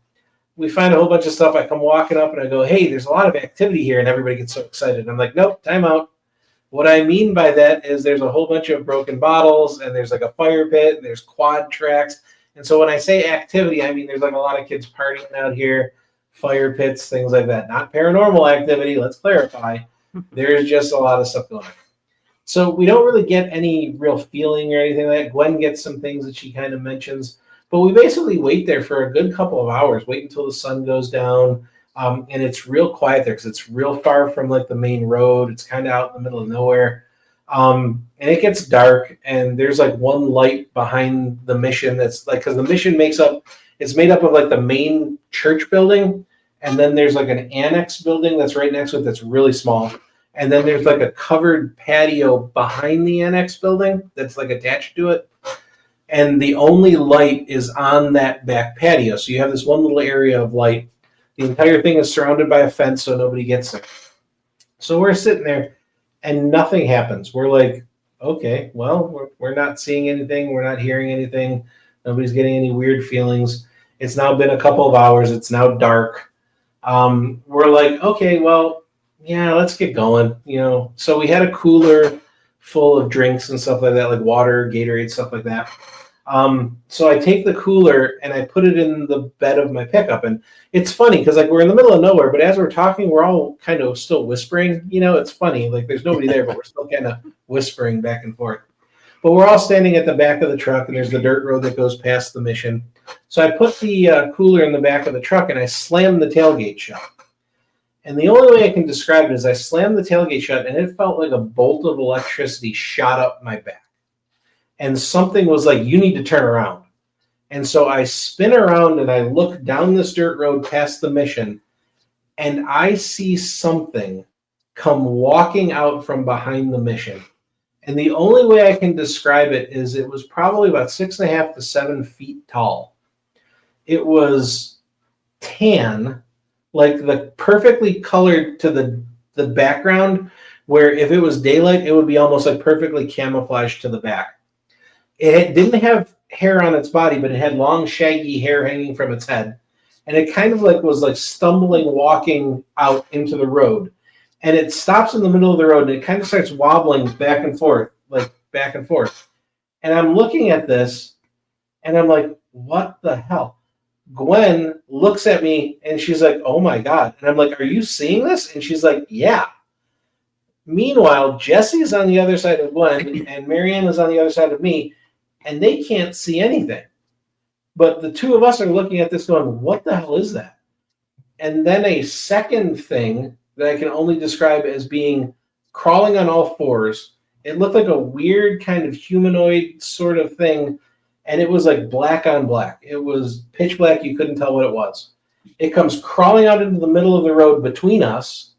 We find a whole bunch of stuff. I come walking up and I go, hey, there's a lot of activity here. And everybody gets so excited. I'm like, nope, time out. What I mean by that is there's a whole bunch of broken bottles, and there's like a fire pit, and there's quad tracks. And so when I say activity, I mean there's like a lot of kids partying out here, fire pits, things like that. Not paranormal activity, let's clarify. There's just a lot of stuff going on. So we don't really get any real feeling or anything like that. Gwen gets some things that she kind of mentions. But we basically wait there for a good couple of hours, wait until the sun goes down. And it's real quiet there because it's real far from like the main road. It's kind of out in the middle of nowhere. And it gets dark, and there's like one light behind the mission that's like, because the mission it's made up of like the main church building, and then there's like an annex building that's right next to it that's really small. And then there's like a covered patio behind the annex building that's like attached to it. And the only light is on that back patio. So you have this one little area of light. The entire thing is surrounded by a fence so nobody gets there. So we're sitting there and nothing happens. We're like, okay, well, we're not seeing anything. We're not hearing anything. Nobody's getting any weird feelings. It's now been a couple of hours. It's now dark. We're like, okay, well, yeah, let's get going. So we had a cooler full of drinks and stuff like that, like water, Gatorade, stuff like that. So I take the cooler and I put it in the bed of my pickup. And it's funny because like we're in the middle of nowhere, but as we're talking, we're all kind of still whispering. It's funny. Like there's nobody there, but we're still kind of whispering back and forth. But we're all standing at the back of the truck, and there's the dirt road that goes past the mission. So I put the cooler in the back of the truck, and I slammed the tailgate shut. And the only way I can describe it is I slammed the tailgate shut, and it felt like a bolt of electricity shot up my back. And something was like, you need to turn around. And so I spin around and I look down this dirt road past the mission, and I see something come walking out from behind the mission. And the only way I can describe it is it was probably about 6.5 to 7 feet tall. It was tan, like the perfectly colored to the background, where if it was daylight, it would be almost like perfectly camouflaged to the back. It didn't have hair on its body, but it had long, shaggy hair hanging from its head. And it kind of like was like stumbling, walking out into the road. And it stops in the middle of the road, and it kind of starts wobbling back and forth, like back and forth. And I'm looking at this, and I'm like, what the hell? Gwen looks at me, and she's like, oh, my God. And I'm like, are you seeing this? And she's like, yeah. Meanwhile, Jesse's on the other side of Gwen, and Marianne is on the other side of me, and they can't see anything. But the two of us are looking at this going, what the hell is that? And then a second thing that I can only describe as being crawling on all fours. It looked like a weird kind of humanoid sort of thing, and it was like black on black. It was pitch black. You couldn't tell what it was. It comes crawling out into the middle of the road between us,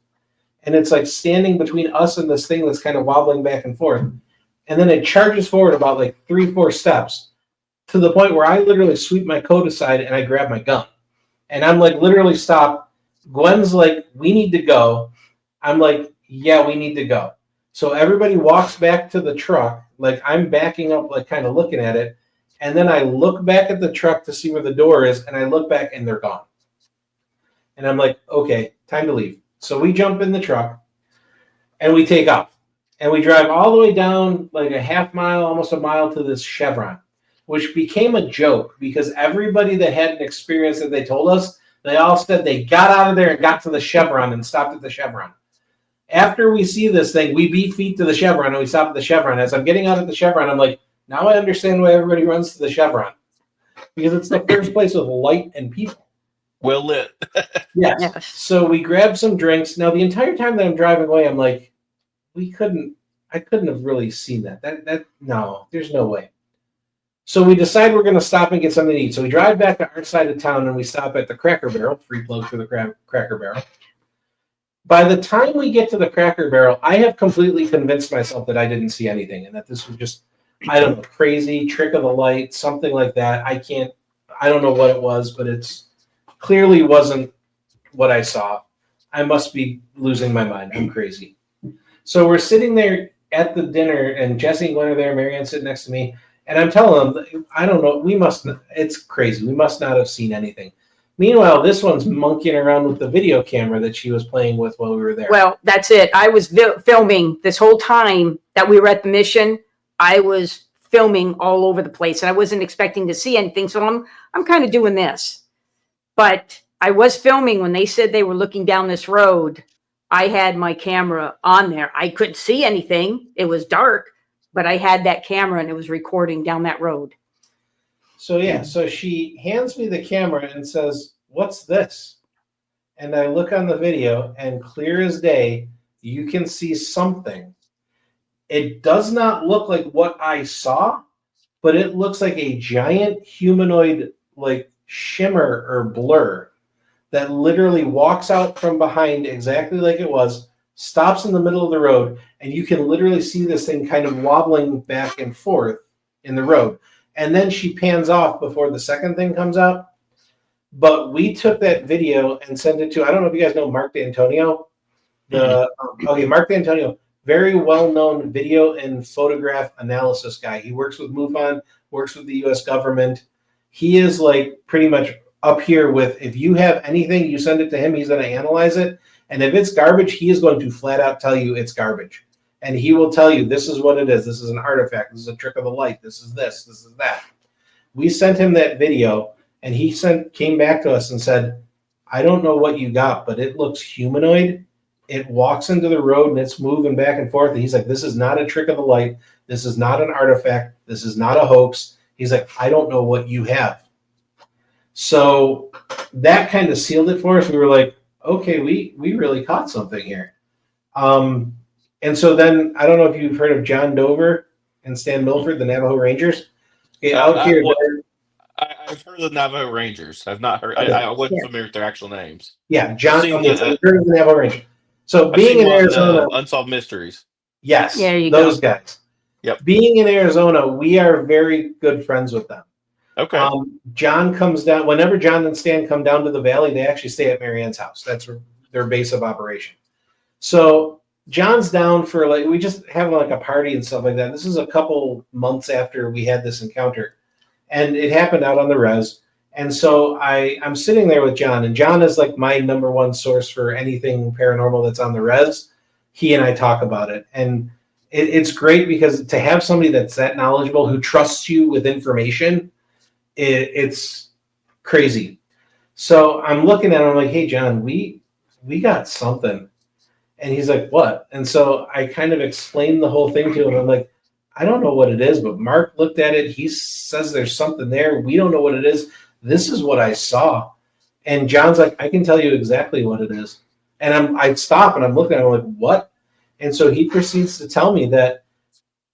and it's like standing between us and this thing that's kind of wobbling back and forth. And then it charges forward about like 3-4 steps to the point where I literally sweep my coat aside and I grab my gun. And I'm like, literally stop. Gwen's like, we need to go. I'm like, yeah, we need to go. So everybody walks back to the truck. Like I'm backing up, like kind of looking at it. And then I look back at the truck to see where the door is, and I look back and they're gone. And I'm like, okay, time to leave. So we jump in the truck and we take off. And we drive all the way down like a half mile, almost a mile to this Chevron, which became a joke because everybody that had an experience that they told us, they all said they got out of there and got to the Chevron and stopped at the Chevron. After we see this thing, we beat feet to the Chevron and we stop at the Chevron. As I'm getting out of the Chevron, I'm like, now I understand why everybody runs to the Chevron. Because it's the first place with light and people. Well lit. Yes. So we grabbed some drinks. Now, the entire time that I'm driving away, I'm like, I couldn't have really seen that. No, there's no way. So we decide we're going to stop and get something to eat. So we drive back to our side of town and we stop at the Cracker Barrel, free plug for the Cracker Barrel. By the time we get to the Cracker Barrel, I have completely convinced myself that I didn't see anything and that this was just, I don't know, crazy, trick of the light, something like that. I don't know what it was, but it's clearly wasn't what I saw. I must be losing my mind. I'm crazy. So we're sitting there at the dinner and Jesse and Glenn are there, Marianne sitting next to me. And I'm telling them, I don't know, it's crazy. We must not have seen anything. Meanwhile, this one's monkeying around with the video camera that she was playing with while we were there. Well, that's it. I was filming this whole time that we were at the mission. I was filming all over the place, and I wasn't expecting to see anything. So I'm kind of doing this. But I was filming when they said they were looking down this road. I had my camera on there. I couldn't see anything. It was dark, but I had that camera and it was recording down that road. So yeah, so she hands me the camera and says, "What's this?" And I look on the video and clear as day, you can see something. It does not look like what I saw, but it looks like a giant humanoid like shimmer or blur that literally walks out from behind exactly like it was, stops in the middle of the road, and you can literally see this thing kind of wobbling back and forth in the road. And then she pans off before the second thing comes out. But we took that video and sent it to, I don't know if you guys know Mark D'Antonio. Mark D'Antonio, very well-known video and photograph analysis guy. He works with MUFON, works with the U.S. government. He is like pretty much up here with, if you have anything, you send it to him, he's going to analyze it. And if it's garbage, he is going to flat out tell you it's garbage. And he will tell you, this is what it is. This is an artifact. This is a trick of the light. This is this. This is that. We sent him that video, and he came back to us and said, I don't know what you got, but it looks humanoid. It walks into the road, and it's moving back and forth. And he's like, this is not a trick of the light. This is not an artifact. This is not a hoax. He's like, I don't know what you have. So that kind of sealed it for us. We were like, okay, we really caught something here. And so then, I don't know if you've heard of John Dover and Stan Milford, the Navajo Rangers. Okay, out here. I've heard of the Navajo Rangers. I've not heard. Okay. I wasn't familiar with their actual names. Yeah, John. I've heard of the Navajo Rangers. So being in Arizona, Unsolved Mysteries. Yes, yeah, those guys. Yep. Being in Arizona, we are very good friends with them. Okay. John comes down whenever John and Stan come down to the valley. They actually stay at Marianne's house. That's their base of operation. So John's down for we just have like a party and stuff like that. This is a couple months after we had this encounter, and it happened out on the res. And so I'm sitting there with John, and John is like my number one source for anything paranormal that's on the res. He and I talk about it, and it's great because to have somebody that's that knowledgeable who trusts you with information, it's crazy. So I'm looking at him, I'm like, hey, John, we got something. And he's like, what? And so I kind of explained the whole thing to him. I'm like, I don't know what it is, but Mark looked at it. He says there's something there. We don't know what it is. This is what I saw. And John's like, I can tell you exactly what it is. And I stop and I'm looking at him like, what? And so he proceeds to tell me that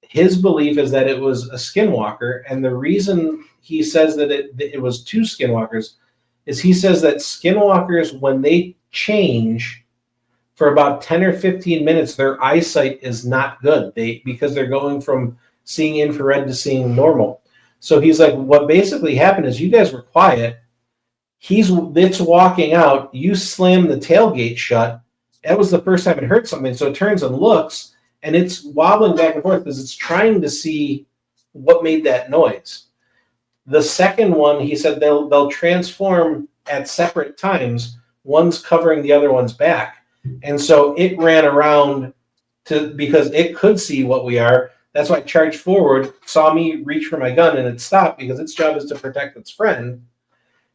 his belief is that it was a skinwalker. And the reason he says that it was two skinwalkers is he says that skinwalkers, when they change for about 10 or 15 minutes, their eyesight is not good because they're going from seeing infrared to seeing normal. So he's like, what basically happened is you guys were quiet. It's walking out. You slam the tailgate shut. That was the first time it heard something. So it turns and looks, and it's wobbling back and forth because it's trying to see what made that noise. The second one, he said they'll transform at separate times. One's covering the other one's back. And so it ran around because it could see what we are. That's why it charged forward, saw me reach for my gun, and it stopped because its job is to protect its friend.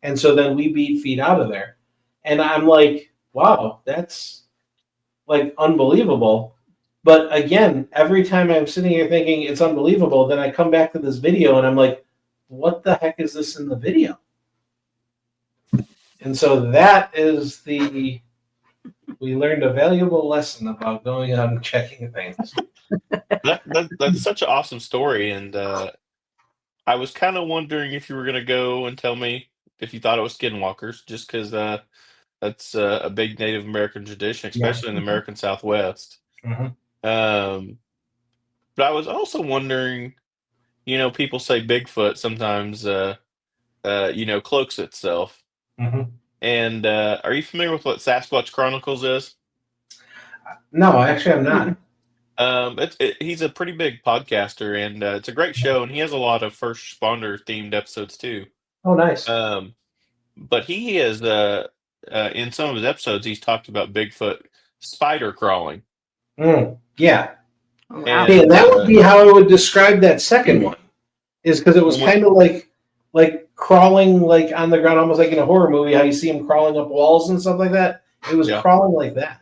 And so then we beat feet out of there. And I'm like, wow, that's like unbelievable. But again, every time I'm sitting here thinking it's unbelievable, then I come back to this video and I'm like, what the heck is this in the video? And so that is we learned a valuable lesson about going out and checking things. That's such an awesome story. And I was kind of wondering if you were going to go and tell me if you thought it was skinwalkers, just because that's a big Native American tradition, especially in the American Southwest. Mhm. But I was also wondering, people say Bigfoot sometimes, cloaks itself. Mhm. And are you familiar with what Sasquatch Chronicles is? No, actually, I'm not. He's a pretty big podcaster, and it's a great show, and he has a lot of first responder themed episodes too. Oh, nice. But he is in some of his episodes, he's talked about Bigfoot spider crawling. Yeah. Wow. And that would be how I would describe that second one, is because it was kind of like crawling like on the ground, almost like in a horror movie, how you see him crawling up walls and stuff like that. It was crawling like that.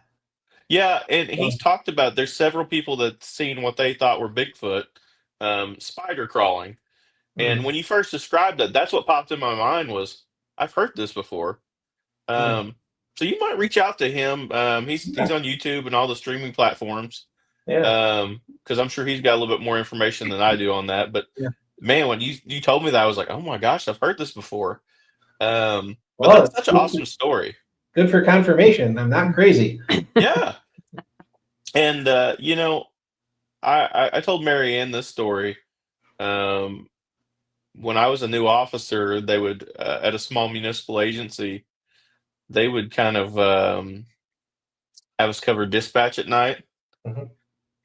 Yeah, and he's talked about there's several people that's seen what they thought were Bigfoot spider crawling. And when you first described it, that's what popped in my mind was, I've heard this before. So you might reach out to him. He's on YouTube and all the streaming platforms. Yeah. Because I'm sure he's got a little bit more information than I do on that. But man, when you told me that, I was like, oh my gosh, I've heard this before. But that's such an awesome story. Good for confirmation. I'm not crazy. Yeah. And I told Marianne this story. When I was a new officer, they would at a small municipal agency, they would kind of have us cover dispatch at night. Mhm.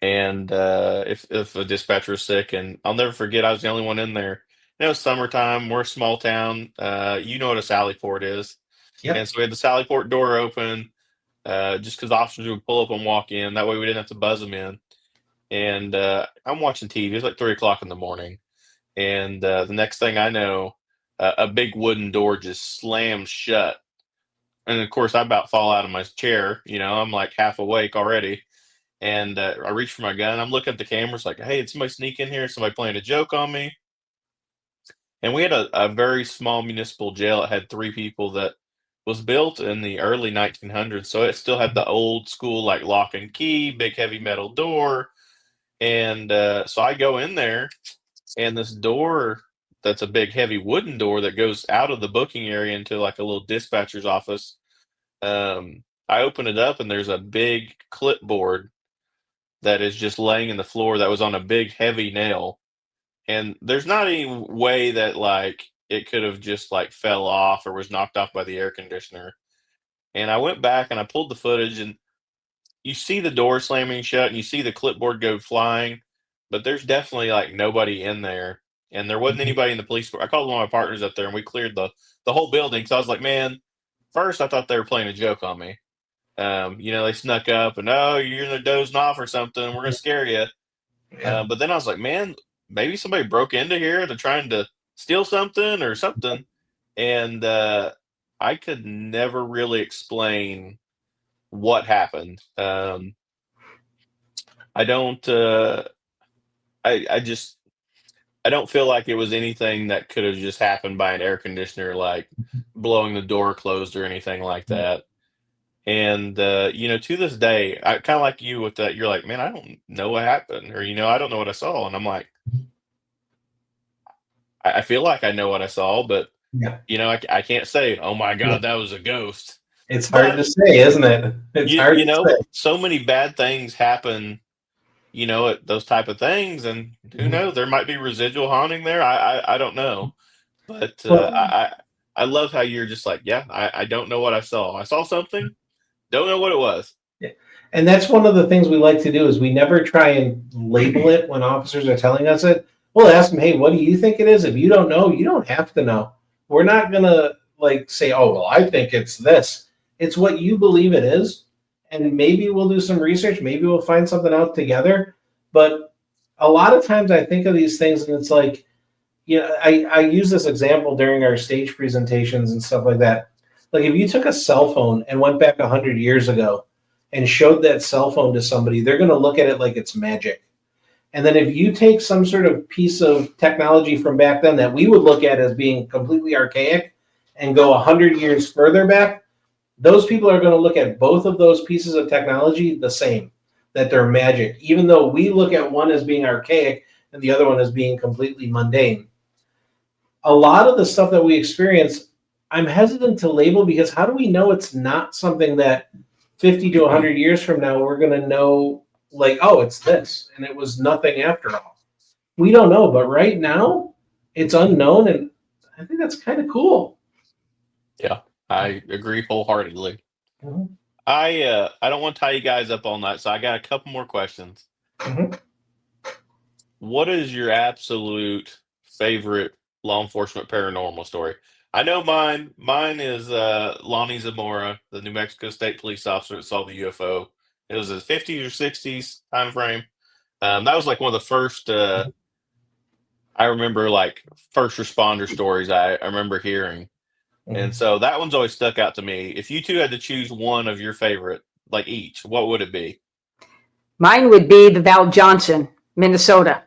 And if a dispatcher was sick, and I'll never forget, I was the only one in there. It was summertime. We're a small town. You know what a Sally Port is. Yep. And so we had the Sally Port door open just because officers would pull up and walk in. That way we didn't have to buzz them in. And I'm watching TV. It's like 3 o'clock in the morning. And the next thing I know, a big wooden door just slams shut. And of course, I about fall out of my chair. I'm like half awake already. And I reach for my gun. I'm looking at the cameras like, hey, did somebody sneak in here? Somebody playing a joke on me? And we had a very small municipal jail. It had 3 people that was built in the early 1900s. So it still had the old school, like lock and key, big heavy metal door. And so I go in there, and this door that's a big heavy wooden door that goes out of the booking area into like a little dispatcher's office. I open it up, and there's a big clipboard that is just laying in the floor that was on a big heavy nail. And there's not any way that like it could have just like fell off or was knocked off by the air conditioner. And I went back and I pulled the footage, and you see the door slamming shut and you see the clipboard go flying, but there's definitely like nobody in there. And there wasn't anybody in the police. I called one of my partners up there, and we cleared the whole building. So I was like, man, first I thought they were playing a joke on me. They snuck up and, oh, you're dozing off or something. We're going to scare you. Yeah. But then I was like, man, maybe somebody broke into here. They're trying to steal something or something. And I could never really explain what happened. I don't, I don't feel like it was anything that could have just happened by an air conditioner, like blowing the door closed or anything like that. And, to this day, I kind of like you with that. You're like, man, I don't know what happened, or, I don't know what I saw. And I'm like, I feel like I know what I saw, but, I can't say, oh my God, that was a ghost. It's hard to say, isn't it? It's hard to say. So many bad things happen, at those type of things. And who knows, there might be residual haunting there. I don't know. But I love how you're just like, yeah, I don't know what I saw. I saw something. Don't know what it was. Yeah. And that's one of the things we like to do is we never try and label it when officers are telling us it. We'll ask them, hey, what do you think it is? If you don't know, you don't have to know. We're not going to like say, oh, well, I think it's this. It's what you believe it is. And maybe we'll do some research. Maybe we'll find something out together. But a lot of times I think of these things and it's like, I use this example during our stage presentations and stuff like that. Like if you took a cell phone and went back 100 years ago and showed that cell phone to somebody, they're going to look at it like it's magic. And then if you take some sort of piece of technology from back then that we would look at as being completely archaic and go 100 years further back, those people are going to look at both of those pieces of technology the same, that they're magic, even though we look at one as being archaic and the other one as being completely mundane. A lot of the stuff that we experience, I'm hesitant to label because how do we know it's not something that 50 to 100 years from now we're going to know like, oh, it's this, and it was nothing after all. We don't know, but right now it's unknown, and I think that's kind of cool. Yeah, I agree wholeheartedly. Mm-hmm. I don't want to tie you guys up all night, so I got a couple more questions. Mm-hmm. What is your absolute favorite law enforcement paranormal story? I know mine. Mine is Lonnie Zamora, the New Mexico State police officer that saw the UFO. It was the 50s or 60s time frame. That was like one of the first. I remember like first responder stories I remember hearing, and so that one's always stuck out to me. If you two had to choose one of your favorite, like each, what would it be? Mine would be the Val Johnson, Minnesota,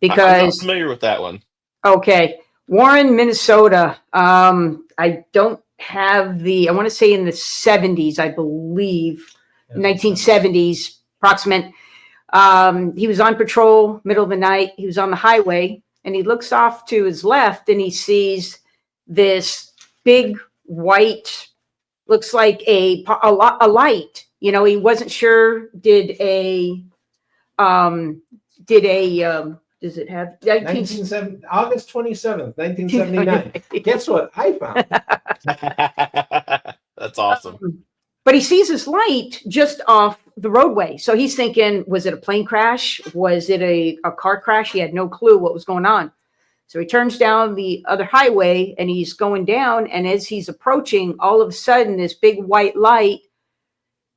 I'm not because familiar with that one. okay, Warren, Minnesota. I don't have I want to say in the 70s, I believe, 1970s, approximate. He was on patrol, middle of the night. He was on the highway, and he looks off to his left, and he sees this big white, looks like a light. You know, he wasn't sure. Does it have August 27th, 1979? Guess what I found? That's awesome. But he sees this light just off the roadway. So he's thinking, was it a plane crash? Was it a car crash? He had no clue what was going on. So he turns down the other highway and he's going down. And as he's approaching, all of a sudden, this big white light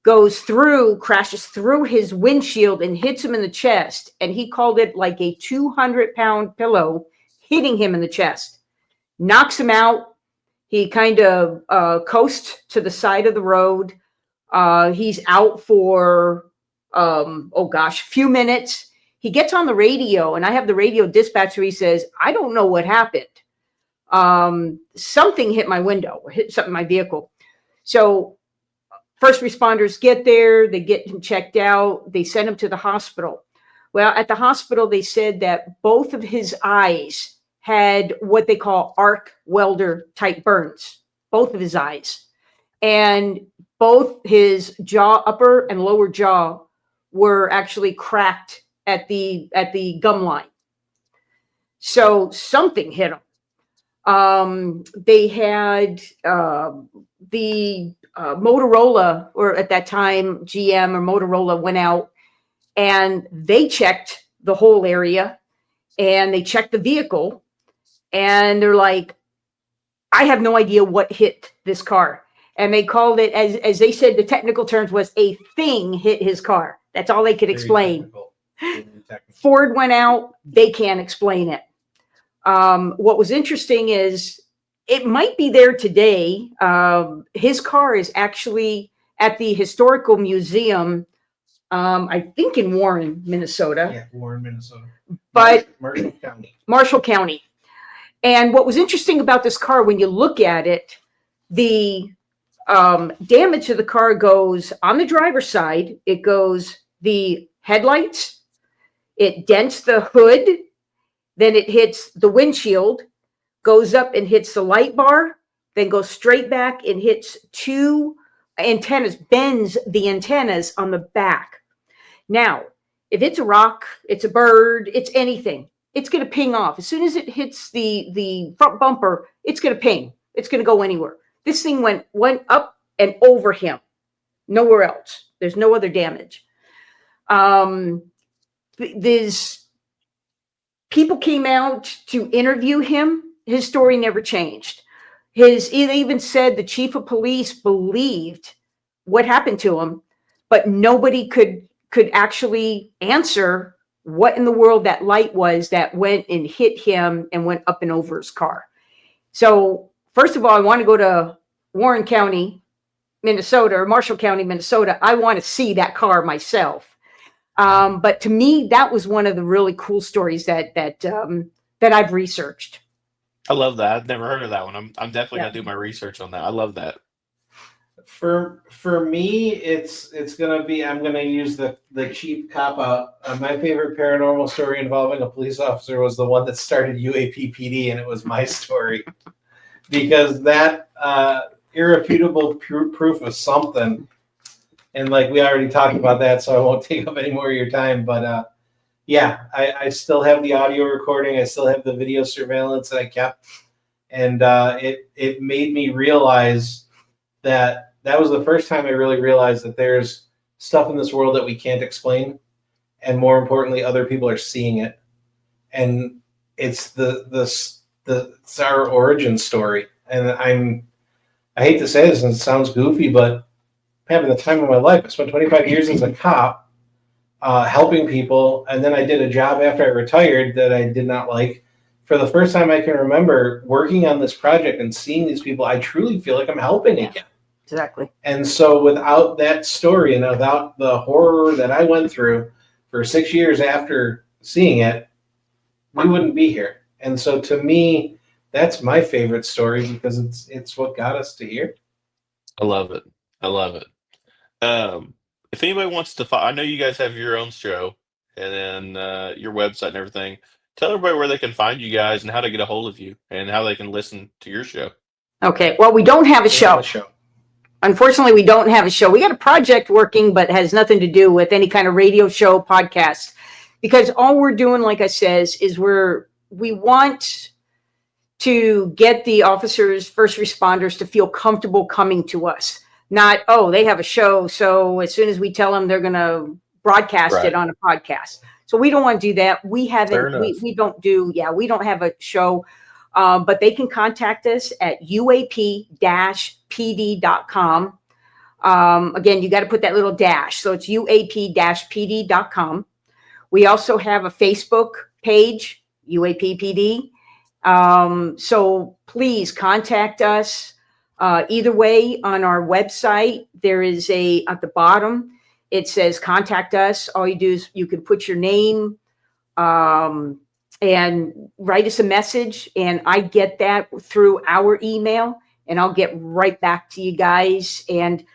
crashes through his windshield and hits him in the chest. And he called it like a 200-pound pillow hitting him in the chest, knocks him out. He kind of coasts to the side of the road. He's out for, a few minutes. He gets on the radio, and I have the radio dispatcher. He says, I don't know what happened. Something hit my window or hit something in my vehicle. So first responders get there. They get him checked out. They send him to the hospital. Well, at the hospital, they said that both of his eyes had what they call arc welder type burns, both of his eyes. And both his upper and lower jaw were actually cracked at the gum line. So something hit him. They had the Motorola, or at that time GM or Motorola, went out and they checked the whole area and they checked the vehicle, and they're like, I have no idea what hit this car. And they called it, as they said, the technical terms was a thing hit his car. That's all they could explain. Ford went out. They can't explain it. What was interesting is it might be there today. His car is actually at the Historical Museum, I think in Warren, Minnesota. Yeah, Warren, Minnesota. But Marshall County. And what was interesting about this car, when you look at it, the damage to the car goes on the driver's side. It goes the headlights. It dents the hood. Then it hits the windshield, goes up and hits the light bar, then goes straight back and hits two antennas, bends the antennas on the back. Now, if it's a rock, it's a bird, it's anything, it's going to ping off. As soon as it hits the front bumper, it's going to ping. It's going to go anywhere. This thing went up and over him, nowhere else. There's no other damage. There's people came out to interview him. His story never changed. It even said the chief of police believed what happened to him, but nobody could actually answer what in the world that light was that went and hit him and went up and over his car. So first of all, I want to go to Warren County, Minnesota, or Marshall County, Minnesota. I want to see that car myself. But to me, that was one of the really cool stories that I've researched. I love that. I've never heard of that one. I'm definitely gonna do my research on that. I love that. For me, it's gonna be, I'm gonna use the cheap cop out. My favorite paranormal story involving a police officer was the one that started UAP-PD, and it was my story because that irrefutable proof of something. And like we already talked about that, so I won't take up any more of your time. But yeah, I still have the audio recording. I still have the video surveillance that I kept, and it made me realize that was the first time I really realized that there's stuff in this world that we can't explain, and more importantly, other people are seeing it, and it's it's our origin story. And I hate to say this, and it sounds goofy, but I'm having the time of my life. I spent 25 years as a cop, helping people, and then I did a job after I retired that I did not like. For the first time I can remember working on this project and seeing these people, I truly feel like I'm helping again. Exactly. And so without that story and without the horror that I went through for 6 years after seeing it, we wouldn't be here. And so to me, that's my favorite story because it's what got us to here. I love it. I love it. If anybody wants to I know you guys have your own show and then your website and everything. Tell everybody where they can find you guys and how to get a hold of you and how they can listen to your show. Okay. Well, we don't have a show. Unfortunately, we don't have a show. We got a project working, but has nothing to do with any kind of radio show, podcast, because all we're doing, like I says, is we want to get the officers, first responders to feel comfortable coming to us. Not, oh, they have a show, so as soon as we tell them, they're going to broadcast it on a podcast. So we don't want to do that. We haven't, we don't have a show, but they can contact us at uap-pd.com. Again, you got to put that little dash. So it's uap-pd.com. We also have a Facebook page, UAP-PD. So please contact us. Either way, on our website, there is at the bottom, it says contact us. All you do is you can put your name and write us a message, and I get that through our email, and I'll get right back to you guys. And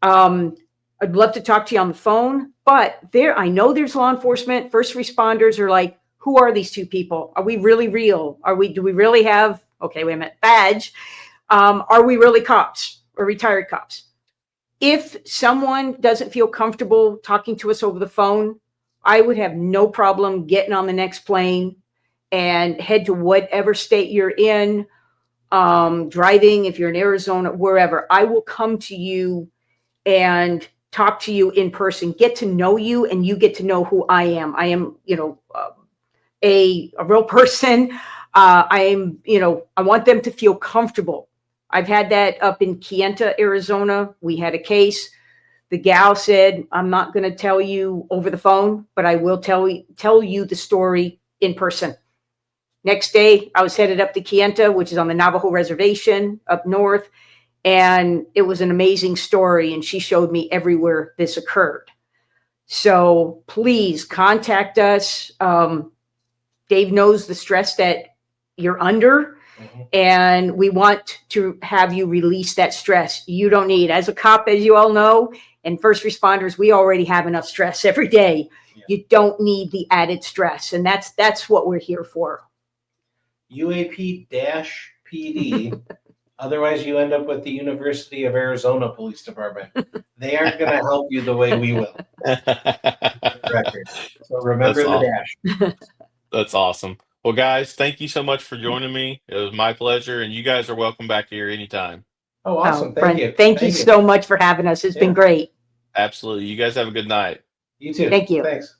I'd love to talk to you on the phone, but I know there's law enforcement, first responders are like, who are these two people? Are we really real? Do we really have, okay, wait a minute, badge? Are we really cops or retired cops? If someone doesn't feel comfortable talking to us over the phone, I would have no problem getting on the next plane and head to whatever state you're in, driving, if you're in Arizona, wherever. I will come to you and talk to you in person, get to know you, and you get to know who I am. I am, a real person. I want them to feel comfortable. I've had that up in Kayenta, Arizona. We had a case. The gal said, I'm not going to tell you over the phone, but I will tell you the story in person. Next day, I was headed up to Kayenta, which is on the Navajo reservation up north. And it was an amazing story. And she showed me everywhere this occurred. So please contact us. Dave knows the stress that you're under. And we want to have you release that stress. You don't need, as a cop, as you all know, and first responders, we already have enough stress every day. Yeah. You don't need the added stress. And that's what we're here for. UAP-PD. Otherwise, you end up with the University of Arizona Police Department. They aren't going to help you the way we will. So remember the dash. That's awesome. Well, guys, thank you so much for joining me. It was my pleasure, and you guys are welcome back here anytime. Oh, awesome. Thank you. Thank you so much for having us. It's been great. Absolutely. You guys have a good night. You too. Thank you. Thanks.